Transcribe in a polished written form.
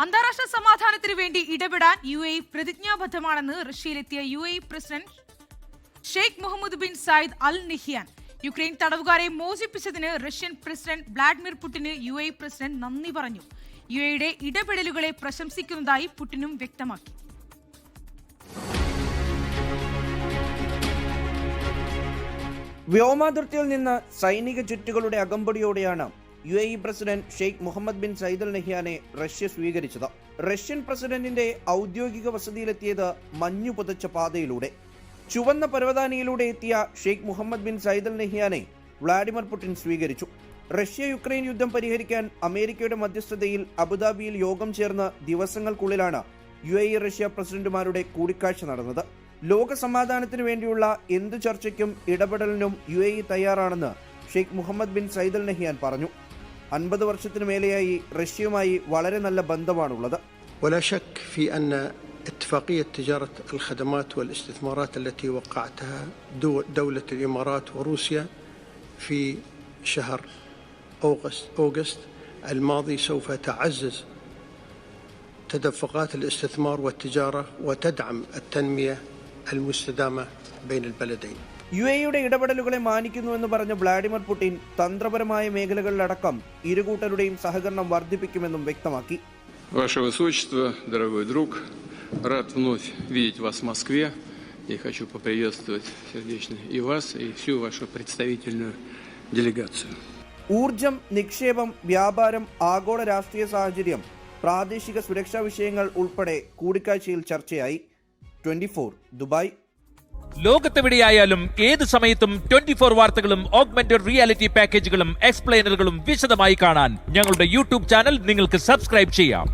അന്താരാഷ്ട്ര സമാധാനത്തിന് വേണ്ടി ഇടപെടാൻ UAE പ്രതിജ്ഞാബദ്ധമാണെന്ന് റഷ്യയിലെത്തിയ UAE president Sheikh Mohammed bin Zayed Al Nahyan. Ukraine തടവുകാരെ മോചിപ്പിച്ചതിന് റഷ്യൻ പ്രസിഡന്റ് വ്ളാഡിമിർ പുടിന് UAE പ്രസിഡന്റ് നന്ദി പറഞ്ഞു. UAEയുടെ ഇടപെടലുകളെ പ്രശംസിക്കുന്നതായി പുടിനും വ്യക്തമാക്കി. വ്യോമാതിർത്തിയിൽ നിന്ന് സൈനിക ജെറ്റുകളുടെ അകമ്പടിയോടെയാണ് UAE president Sheikh Mohammed bin Sayyid Al നഹ്യാനെ റഷ്യ സ്വീകരിച്ചത്. റഷ്യൻ പ്രസിഡന്റിന്റെ ഔദ്യോഗിക വസതിയിലെത്തിയത് മഞ്ഞു പുതച്ച പാതയിലൂടെ. ചുവന്ന പരവതാനിയിലൂടെ എത്തിയ Sheikh Mohammed bin Sayyid Al നഹ്യാനെ വ്ളാഡിമിർ പുടിൻ സ്വീകരിച്ചു. റഷ്യ യുക്രൈൻ യുദ്ധം പരിഹരിക്കാൻ അമേരിക്കയുടെ മധ്യസ്ഥതയിൽ അബുദാബിയിൽ യോഗം ചേർന്ന് ദിവസങ്ങൾക്കുള്ളിലാണ് UAE റഷ്യ പ്രസിഡന്റുമാരുടെ കൂടിക്കാഴ്ച നടന്നത്. ലോക സമാധാനത്തിനു വേണ്ടിയുള്ള എന്തു ചർച്ചയ്ക്കും ഇടപെടലിനും UAE തയ്യാറാണെന്ന് Sheikh Mohammed bin Sayyid Al Nahyan പറഞ്ഞു. 50 വർഷത്തിനു മേലെയായി റഷ്യയുമായി വളരെ നല്ല ബന്ധമാണുള്ളത്. ولا شك في أن اتفاقية تجارة الخدمات والاستثمارات التي وقعتها دولة الإمارات وروسيا في شهر أغسطس الماضي سوف تعزز تدفقات الاستثمار والتجارة وتدعم التنمية المستدامة بين البلدين. UAEയുടെ ഇടപെടലുകളെ മാനിക്കുന്നുവെന്ന് പറഞ്ഞ വ്ളാഡിമിർ പുടിൻ തന്ത്രപരമായ മേഖലകളിലടക്കം ഇരുകൂട്ടരുടെയും സഹകരണം വർദ്ധിപ്പിക്കുമെന്നും വ്യക്തമാക്കി. Ваше Высочество, дорогой друг, рад вновь видеть вас в Москве и хочу поприветствовать сердечно и вас, и всю вашу представительную делегацию. ഊർജം, നിക്ഷേപം, വ്യാപാരം, ആഗോള രാഷ്ട്രീയ സാഹചര്യം, പ്രാദേശിക സുരക്ഷാ വിഷയങ്ങൾ ഉൾപ്പെടെ കൂടിക്കാഴ്ചയിൽ ചർച്ചയായി. 24 ദുബായ്. ലോകത്തെവിടെയായാലും ഏത് സമയത്തും 24 വാർത്തകളും ഓഗ്മെന്റഡ് റിയാലിറ്റി പാക്കേജുകളും എക്സ്പ്ലെയിനറുകളും വിശദമായി കാണാൻ ഞങ്ങളുടെ YouTube ചാനൽ നിങ്ങൾക്ക് സബ്സ്ക്രൈബ് ചെയ്യാം.